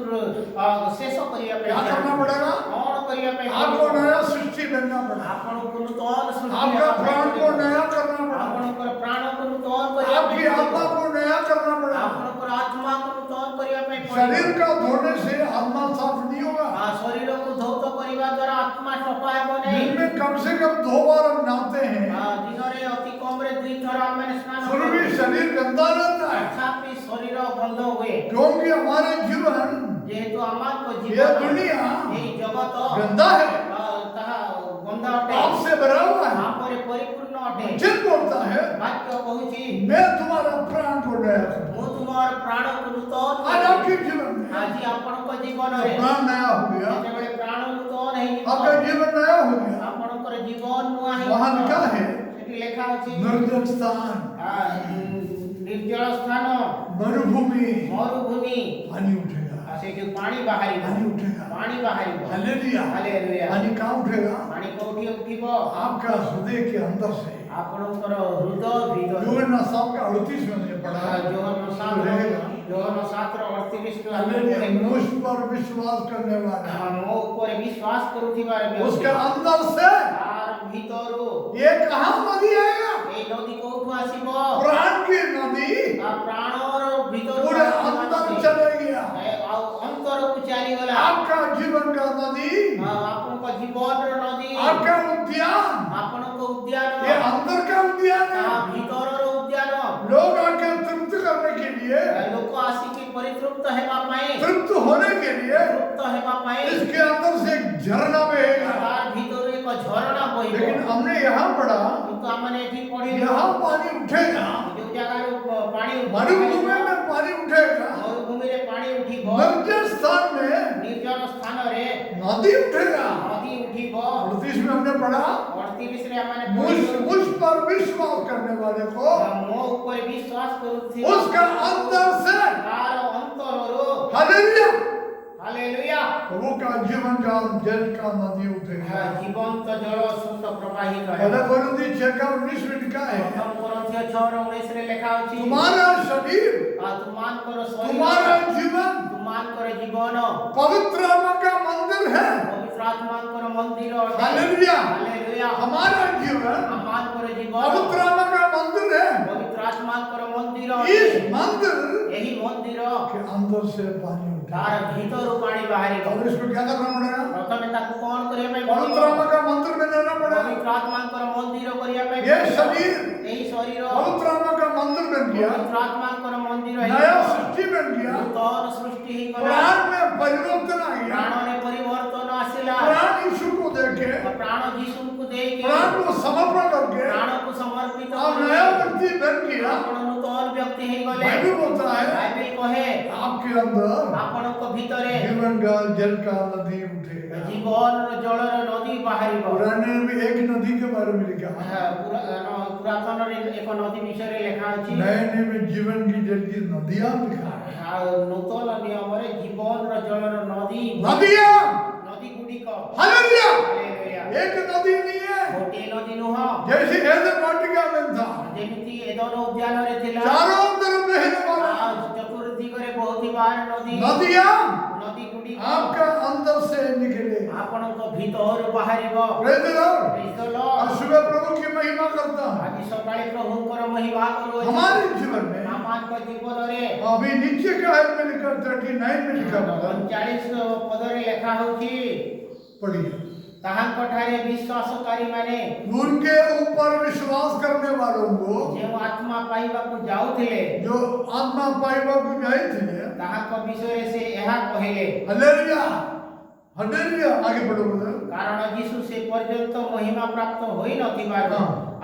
शेष करिया पे क्या करना पड़ेगा? कौन करिया पे आपको नया सृष्टि बनना पड़ेगा, आपणको नूतन सृष्टि आपका प्राण को नया करना पड़ेगा, आपणकर प्राण को नूतन करिया आपकी आत्मा को नया करना पड़ेगा। आपणकर आत्मा को नूतन करिया पे शरीर का धोने से आत्मा साफ नहीं होगा। शरीर को धौत करिवा द्वारा आत्मा सफा हेबो दिन नहीं। में कम से कम 2 बार हम नहाते हैं, दिन रे अति कम रे 2 थर आमे स्नान फिर भी शरीर गंदा रहता है, तथापि शरीर गंध हुए क्योंकि हमारे जीवन, जेहेतु आमार को ये जीवन दुनिया ये जगत गंदा है, ताहा गंध अटे, पाप से भरा हुआ है। पापरे परिपूर्ण अटे। वचन बोलता मैं तुम्हारा प्राण को नया करूं। ମୁଁ ତୁମର ପ୍ରାଣକୁ ନୂତନ आज କରିବି। आपके जीवन में ଆଜି ଆପଣଙ୍କ ଜୀବନରେ प्राण नया हो गया, ଯେତେବେଳେ ପ୍ରାଣ ନୂତନ ହେଇଯିବ आपका जीवन नया हो गया। ଆପଣଙ୍କର ଜୀବନ ନୂଆ वहां लिखा ହେଇଯିବ। है ସେଠି ଲେଖା ଅଛି निर्जन स्थान, ନିର୍ଜଳ ସ୍ଥାନ, मरुभूमि, ମରୁଭୂମି, पानी उठेगा, ସେଇଠି ପାଣି ବାହାରିବ, पानी उठेगा। ପାଣି ବାହାରିବ। हालेलुया। ହାଲେଲୁୟା। पानी कहाँ उठेगा? ପାଣି କୋଉଠି ଉଠିବ? आपका हृदय के अंदर से। ଆପଣଙ୍କର ହୃଦୟ ଭିତରେ। यूहन्ना 7:38 में हमने पढ़ा है। ଯୋହନ 7:38 हालेलुया। मुझ पर विश्वास करने वाला ମୋ ଉପରେ ବିଶ୍ୱାସ କରୁଥିବାର उसके अंदर से ତାର ଭିତରୁ ये कहाँ नदी आएगा? ଏଇ ନଦୀ କୋଉଠୁ ଆସିବ? प्राण की नदी ପ୍ରାଣର ଭିତରୁ पूरे अंदर चले गया। ଆଉ ଅନ୍ତରକୁ ଚାଲିଗଲା। आपका जीवन का नदी, ଆପଣଙ୍କ ଜୀବନର ନଦୀ, आपका उद्यान, ଆପଣଙ୍କ ଉଦ୍ୟାନ, ये अंदर का उद्यान ତା है। ଭିତରର ଉଦ୍ୟାନ। लोग आके तृप्त करने के लिए, ଲୋକ ଆସିକି ପରିତୃପ୍ତ ହେବା ପାଇଁ, तृप्त होने के लिए ତୃପ୍ତ ହେବା ପାଇଁ इसके अंदर से एक झरना बहेगा। ତାର ଭିତରୁ ଏକ ଝରଣା ବହିବ। लेकिन हमने यहाँ पढ़ा, କିନ୍ତୁ ଆମମାନେ ଏଠି ପଢିଲୁ यहाँ पानी उठेगा, ଯୋଉ ଜାଗାରୁ ପାଣି मरुभूमि में पानी उठेगा, ମରୁଭୂମିରେ ପାଣି ଉଠିବ, निर्जन स्थान में ନିର୍ଜନ ସ୍ଥାନରେ नदी उठेगा। ନଦୀ ଉଠିବ। 38 में हमने पढ़ा, 38 ରେ ଆମମାନେ मुझ ପଢିଲୁ मुझ पर विश्वास करने वाले को ମୋ ଉପରେ ବିଶ୍ୱାସ କରୁଥିବା उसका अंदर से, ତାର ଅନ୍ତରରୁ हालेलुया, ହାଲେଲୁୟା प्रभु का जीवन का जल का नदी उठेगा। ଜୀବନ୍ତ ଜଳ ସ୍ରୋତ ପ୍ରବାହିତ ହେବ। पहला कोरिन्थी 6:19 में लिखा है, ପ୍ରଥମ କୋରିନ୍ଥୀୟ 6:19 ରେ ଲେଖା ଅଛି तुम्हारा शरीर, ତୁମାନଙ୍କର ଶରୀର, तुम्हारा जीवन ତୁମାନଙ୍କର ଜୀବନ पवित्र आत्मा का मंदिर है। ପବିତ୍ର ଆତ୍ମାଙ୍କର ମନ୍ଦିର ଅଟେ। हालेलुया। ହାଲେଲୁୟା। हमारा जीवन ଆମମାନଙ୍କର ଜୀବନ पवित्र आत्मा का मंदिर है। ପବିତ୍ର ଆତ୍ମାଙ୍କର ମନ୍ଦିର इस ଅଟେ। मंदिर ଏହି मन्दिर के अंदर से पानी उठेगा। ତାର ଭିତରୁ ପାଣି ବାହାରିବ। और इसको क्या करना पड़ेगा? ପ୍ରଥମେ ତାକୁ କଣ କରିବା ପାଇଁ पवित्र ପଡ଼ିବ? आत्मा का मंदिर में रहना पड़ेगा। ପବିତ୍ର ଆତ୍ମାଙ୍କର ମନ୍ଦିର କରିବା ପାଇଁ ये ପଡ଼ିବ। शरीर ଏହି ଶରୀର पवित्र आत्मा का मंदिर बन गया, ପବିତ୍ର ଆତ୍ମାଙ୍କର ମନ୍ଦିର नया ହେଇଯିବ। सृष्टि बन गया, ନୂତନ ସୃଷ୍ଟି ହେଇଗଲା। प्राण में परिवर्तन आ गया। ପ୍ରାଣରେ ପରିବର୍ତ୍ତନ ଆସିଲା। प्राण यीशु को देखे, ପ୍ରାଣ ଯୀଶୁଙ୍କୁ ଦେଇକି प्राण को समर्पण करके ପ୍ରାଣକୁ ସମର୍ପିତ आप କରି नया व्यक्ति बन गया। ଆପଣ ନୂତନ ବ୍ୟକ୍ତି ହେଇଗଲେ। बाइबल बोलता है ବାଇବେଲ କହେ आपके अंदर ଆପଣଙ୍କ ଭିତରେ जीवन का जल का नदी उठेगा। ଜୀବନର ଜଳର ନଦୀ ବାହାରିବ। पुराने में एक नदी के बारे में लिखा, ପୁରାତନରେ ଏକ ନଦୀ ବିଷୟରେ ଲେଖା ଅଛି। नए में जीवन की जल की नदियां लिखा है। ଆଉ ନୂତନ ନିୟମରେ ଜୀବନର ଜଳର ନଦୀ नदियां, ନଦୀ ଗୁଡ଼ିକ हालेलुया। ହାଲେଲୁୟା। एक नदी नहीं है ଗୋଟିଏ ନଦୀ ନୁହଁ। जैसे एदन वाटिका में था, ଯେମିତି ଏଦନ ଉଦ୍ୟାନରେ ଥିଲା। चारों तरफ बहने वाला ଆଉ ଚତୁର୍ଦିଗରେ ବହୁଥିବାର ନଦୀ नदियां ନଦୀ ଗୁଡ଼ିକ आपका अंदर से निकले। ଆପଣଙ୍କ ଭିତରୁ ବାହାରିବ। Praise the Lord. Praise the Lord। और सुबह प्रभु की महिमा करता हूं। ଆଜି ସକାଳେ ପ୍ରଭୁଙ୍କର ମହିମା କରୁଅଛି। हमारे जीवन में ଆମମାନଙ୍କ ଜୀବନରେ अभी नीचे का है में लिखा 39 में लिखा हुआ, 39 ପଦରେ ଲେଖା ହେଉଛି पढ़िए। ତାହାଙ୍କଠାରେ ବିଶ୍ୱାସକାରୀମାନେ उनके ऊपर विश्वास करने वालों को, ଯେଉଁ ଆତ୍ମା ପାଇବାକୁ ଯାଉଥିଲେ जो आत्मा पाइबा को गए थे, ତାହାଙ୍କ ବିଷୟରେ ସେ ଏହା କହିଲେ। Hallelujah, hallelujah. आगे बढ़ो ब्रदर। କାରଣ ଯୀଶୁ ସେ ପର୍ଯ୍ୟନ୍ତ ମହିମା ପ୍ରାପ୍ତ ହୋଇନଥିବାରୁ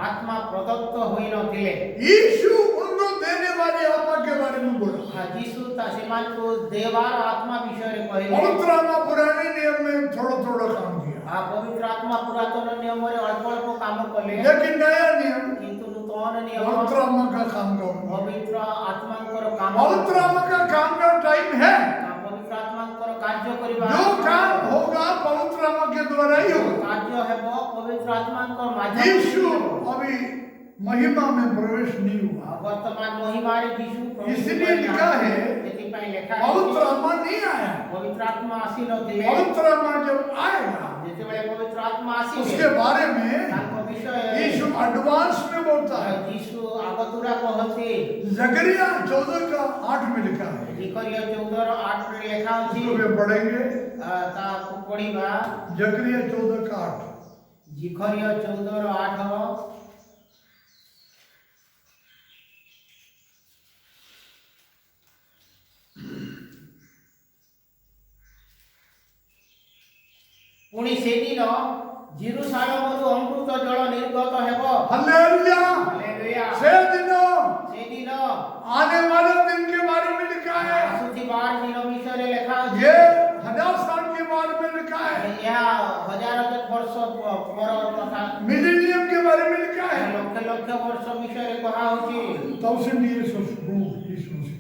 ଆତ୍ମା ପ୍ରଦତ୍ତ ହୋଇନଥିଲେ। यीशु उनको देने वाली आत्मा के बारे में बोला। ଯୀଶୁ ସେମାନଙ୍କୁ ଦେବାର ଆତ୍ମା ବିଷୟରେ କହିଲେ। पवित्र आत्मा पुराने नियम में थोड़ा थोड़ा काम किया, ପବିତ୍ର ଆତ୍ମା ପୁରାତନ ନିୟମରେ ଅଳ୍ପ ଅଳ୍ପ କାମ କଲେ। लेकिन नया नियम କିନ୍ତୁ ନୂତନ ନିୟମ पवित्र आत्मा का काम का ପବିତ୍ର ଆତ୍ମାଙ୍କର କାମ। पवित्र आत्मा का काम का टाइम है। ପବିତ୍ର ଆତ୍ମାଙ୍କର କାର୍ଯ୍ୟ କରିବା जो काम होगा पवित्र आत्मा के द्वारा ही होगा। କାର୍ଯ୍ୟ ହେବ ପବିତ୍ର ଆତ୍ମାଙ୍କ यीशु ମାଧ୍ୟମରେ। अभी महिमा में प्रवेश नहीं हुआ, ବର୍ତ୍ତମାନ ମହିମାରେ ଯୀଶୁ इसलिए लिखा है ସେଥିପାଇଁ ଲେଖା पवित्र ହେଇଛି आत्मा नहीं आया। ପବିତ୍ର ଆତ୍ମା ଆସିନଥିଲେ। पवित्र आत्मा जब आएगा ଯେତେବେଳେ ପବିତ୍ର ଆତ୍ମା उसके ଆସିବେ बारे में ତାଙ୍କ ବିଷୟରେ यीशु एडवांस में बोलता है। ଯୀଶୁ ଆଗତୁରା କହନ୍ତି। जकरिया 14:8 में लिखा है, ଜିକରିୟ 14:8 ରେ ଲେଖା ଅଛି। इसको वे पढ़ेंगे। ତାକୁ ପଢିବା। जकरिया 14:8। ଜିକରିୟ 14:8। ପୁଣି ସେଦିନ ଜେରୁସାଲେମରୁ ଅମୃତ ଜଳ ନିର୍ଗତ ହେବ। हालेलुया। ହାଲେଲୁୟା। से दिनों ସେ आने वाले दिन के बारे में लिखा है, ଆସୁଥିବାର ଦିନ ବିଷୟରେ ଲେଖା ଅଛି। ये 1000 साल के बारे में लिखा है, ଏହା ହଜାର ବର୍ଷ ପର କଥା, मिलेनियम के बारे में लिखा है। ଲକ୍ଷ ଲକ୍ଷ ବର୍ଷ ବିଷୟରେ କୁହାହଉଛି। थाउजेंड इयर्स ऑफ रूल यीशु मसीह।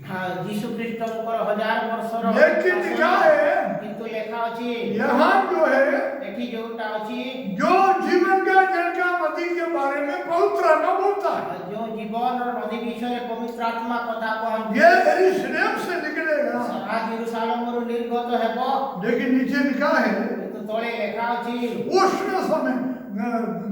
ଯୀଶୁ ଖ୍ରୀଷ୍ଟଙ୍କର 1000 ବର୍ଷର लेकिन लिखा है କିନ୍ତୁ ଲେଖା ଅଛି यहाँ जो है ଏଠି ଯୋଉଟା ଅଛି जो जीवन का जल का नदी के बारे में पवित्र आत्मा बोलता है, ଯୋଉ ଜୀବନର ନଦୀ ବିଷୟରେ ପବିତ୍ର ଆତ୍ମା କଥା କହନ୍ତି। ये यरूशलेम से निकलेगा। ଯେରୁସାଲେମରୁ ନିର୍ଗତ ହେବ। लेकिन नीचे लिखा है କିନ୍ତୁ ତଳେ ଲେଖା ଅଛି उष्ण समय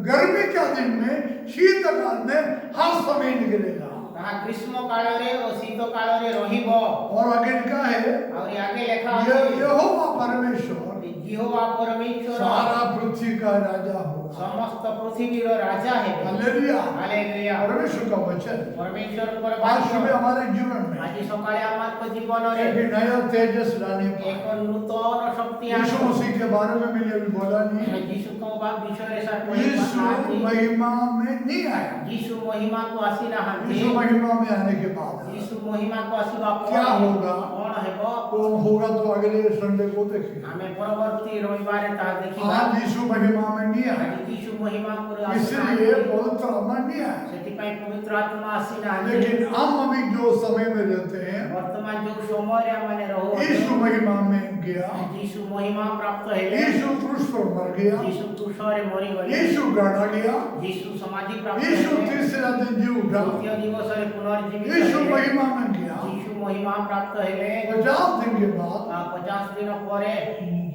गर्मी के दिन में शीतकाल में हर समय निकलेगा। ତାହା ଗ୍ରୀଷ୍ମ କାଳରେ ଓ ଶୀତ କାଳରେ ରହିବ। और आगे लिखा है ଆହୁରି ଆଗେ ଲେଖା ये ଅଛି यहोवा परमेश्वर ଯେହୋବା ପରମେଶ୍ୱର सारा पृथ्वी का राजा होगा। ସମସ୍ତ ପୃଥିବୀର ରାଜା ହେବେ। हालेलुया। ହାଲେଲୁୟା। परमेश्वर का वचन ପରମେଶ୍ୱରଙ୍କର आज ବାକ୍ୟ सुबह हमारे जीवन में ଆଜି ସକାଳେ ଆମଙ୍କ ଜୀବନରେ एक नया तेजस लाने ଏକ ନୂତନ ଶକ୍ତି यीशु ଆଣିବ। मसीह के बारे में मैंने अभी बोला नहीं, ଯୀଶୁଙ୍କ ବିଷୟରେ ସାର୍ यीशु महिमा में नहीं आया। ଯୀଶୁ ମହିମାକୁ ଆସିନାହାନ୍ତି। यीशु महिमा में आने के बाद ଯୀଶୁ ମହିମାକୁ ଆସିବା क्या ପରେ होगा? କଣ ହେବ वो होगा तो अगले संडे को देखेंगे। ଆମେ ପରବର୍ତ୍ତୀ ରବିବାରେ ତାହା ଦେଖିବା। आज यीशु महिमा में नहीं आया, ଆଜି ଯୀଶୁ ମହିମାକୁ इसलिए पवित्र आत्मा नहीं आया। ସେଥିପାଇଁ ପବିତ୍ର ଆତ୍ମା ଆସିନାହାନ୍ତି। लेकिन हम अभी जो समय में रहते हैं ବର୍ତ୍ତମାନ ଯୋଉ ସମୟରେ ଆମେ ରହୁ यीशु महिमा में गया, ଯୀଶୁ ମହିମା ପ୍ରାପ୍ତ ହେଲେ। यीशु क्रूस पर मर गया, ଯୀଶୁ କ୍ରୁଶରେ ମରିଗଲେ। यीशु गाड़ा गया, ଯୀଶୁ ସମାଧି ପ୍ରାପ୍ତ यीशु ହେଲେ। तीसरे दिन जी उठा, ତୃତୀୟ ଦିବସରେ ପୁନର୍ଜୀବିତ यीशु ହେଲେ। महिमा में गया। ଯୀଶୁ ମହିମା ପ୍ରାପ୍ତ ହେଲେ। 50 दिन के बाद 50 ଦିନ ପରେ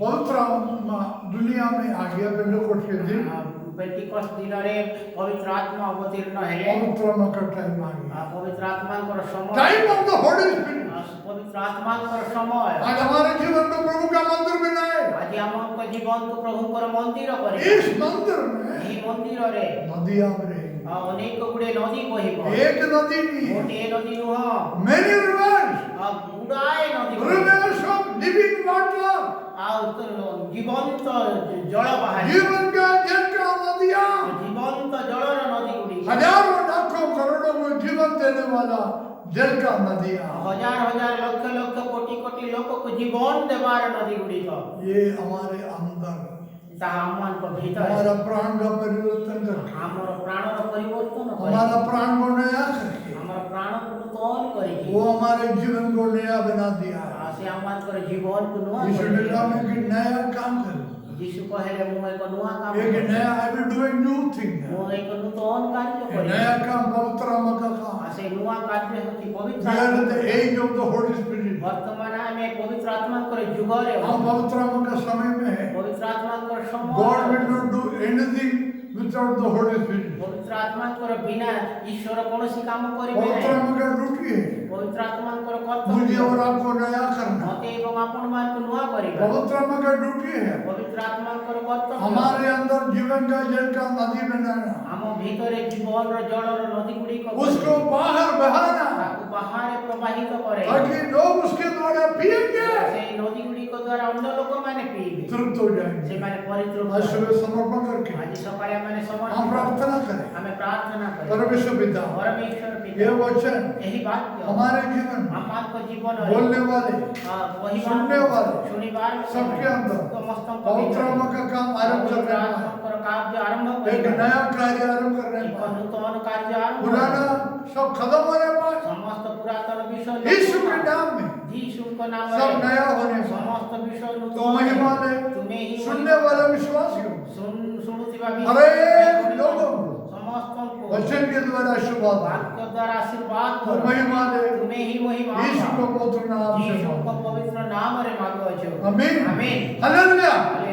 पवित्र आत्मा दुनिया में आ गया। पेंटेकोस्ट के दिन ପେଣ୍ଟିକଷ୍ଟ ଦିନରେ ପବିତ୍ର ଆତ୍ମା ଅବତୀର୍ଣ୍ଣ ହେଲେ। पवित्र आत्मा का टाइम आ गया, ପବିତ୍ର ଆତ୍ମାଙ୍କର ସମୟ। Time of the Holi spirit. ପବିତ୍ର ଆତ୍ମାଙ୍କର ସମୟ। आज हमारे जीवन में प्रभु का मंदिर बनाए। ଆଜି ଆମଙ୍କ ଜୀବନକୁ ପ୍ରଭୁଙ୍କର ମନ୍ଦିର କରି इस मंदिर में ଏହି ମନ୍ଦିରରେ नदियां रहेंगी, ଅନେକ ଗୁଡ଼ିଏ ନଦୀ ବହିବ। एक नदी नहीं, ଗୋଟିଏ ନଦୀ ନୁହଁ, many rivers, ଗୁଡ଼ାଏ ନଦୀ ବହିବ। rivers of living water, ଆଉ ଜୀବନ୍ତ ଜଳ ବାହାରିବ। जीवन का जल का नदियां, ଜୀବନ୍ତ ଜଳର ନଦୀ ଗୁଡ଼ିକ हजारों लाखों करोड़ों को जीवन देने वाला जल का नदियां, ହଜାର ହଜାର ଲକ୍ଷ ଲକ୍ଷ କୋଟି କୋଟି ଲୋକକୁ ଜୀବନ ଦେବାର ନଦୀ ଗୁଡ଼ିକ ये हमारे अंदर ତାହା ଆମମାନଙ୍କ ଭିତରେ हमारा प्राण का परिवर्तन करके, ଆମର ପ୍ରାଣର ପରିବର୍ତ୍ତନ କରି हमारा प्राण को नया करके, ଆମର ପ୍ରାଣକୁ ନୂତନ କରିକି वो हमारे जीवन को नया बना दिया है। ସେ ଆମମାନଙ୍କର ଜୀବନକୁ ନୂଆ यीशु ने କରିଦିଏ। कहा मैं कि नया काम करूं, ଯୀଶୁ କହିଲେ ମୁଁ ଏକ ନୂଆ କାମ एक କରିବି। नया I will do a new thing. ମୁଁ ଏକ ନୂତନ କାର୍ଯ୍ୟ କରିବି। नया काम पवित्र आत्मा का काम। ସେ ନୂଆ କାର୍ଯ୍ୟ ହେଉଛି ପବିତ୍ର We are ଆତ୍ମା। in the age of the Holy Spirit। ବର୍ତ୍ତମାନ ଆମେ ପବିତ୍ର ଆତ୍ମାଙ୍କର ଯୁଗରେ हम ପବିତ୍ର आत्मा का समय में है। ପବିତ୍ର ଆତ୍ମାଙ୍କର ସମୟ। God will not do anything without the Holy Spirit। ପବିତ୍ର ଆତ୍ମାଙ୍କର ବିନା ଈଶ୍ୱର କୌଣସି କାମ କରିବେ पवित्र ନାହିଁ। आत्मा का ड्यूटी है ପବିତ୍ର ଆତ୍ମାଙ୍କର मुझे କର୍ତ୍ତବ୍ୟ और आपको नया करना। ମତେ ଏବଂ ଆପଣମାନଙ୍କୁ ନୂଆ କରିବା। पवित्र आत्मा का ड्यूटी है ପବିତ୍ର ଆତ୍ମାଙ୍କର କର୍ତ୍ତବ୍ୟ हमारे अंदर जीवन का जल का नदी बनाना, ଆମ ଭିତରେ ଜୀବନର ଜଳର ନଦୀ ଗୁଡ଼ିକ उसको बाहर बहाना, ତାକୁ ବାହାରେ ପ୍ରବାହିତ କରେ। ताकि लोग उसके द्वारा पिएंगे, ସେଇ ନଦୀ ଗୁଡ଼ିକ ଦ୍ୱାରା ଅନ୍ୟ ଲୋକମାନେ ପିଇବେ। तृप्त हो जाएंगे। ସେମାନେ ପରିତୃପ୍ତ आज ହେବେ। सुबह समर्पण करके ଆଜି ସକାଳେ ଆମେ हम ସମର୍ପିତ प्रार्थना करें। ଆମେ ପ୍ରାର୍ଥନା କରିବା। परमेश्वर पिता, ପରମେଶ୍ୱର ये ପିତା वचन ଏହି ବାକ୍ୟ हमारे जीवन में ଆମମାନଙ୍କ ଜୀବନରେ बोलने वाले କହିବା सुनने वाले ଶୁଣିବାର सबके अंदर ସମସ୍ତଙ୍କ पवित्र ଭିତରେ आत्मा का काम आरंभ ପବିତ୍ର करने वाला ଆତ୍ମାଙ୍କର କାର୍ଯ୍ୟ ଆରମ୍ଭ एक କରିବା। नया कार्य आरंभ करने ଏକ वाला ନୂତନ କାର୍ଯ୍ୟ ଆରମ୍ଭ पुराना କରିବା। सब खत्म होने पर ସମସ୍ତ ପୁରାତନ ବିଷୟ यीशु के नाम में ଯୀଶୁଙ୍କ सब ନାମରେ नया होने पर ସମସ୍ତ ବିଷୟ तो ନୂତନ महिमा ले ତୁମେ ହିଁ सुनने वाले विश्वासियों ଶୁଣୁଥିବା हरेक लोगों को ସମସ୍ତଙ୍କୁ वचन के द्वारा आशीर्वाद ବାକ୍ୟ ଦ୍ୱାରା ଆଶୀର୍ବାଦ तो କର। महिमा ले ତୁମେ ହିଁ ମହିମା यीशु को पवित्र नाम से ଯୀଶୁଙ୍କ ପବିତ୍ର ନାମରେ ମାଗୁଅଛୁ। आमीन। ଆମେନ୍। हालेलुया। ହାଲେଲୁୟା।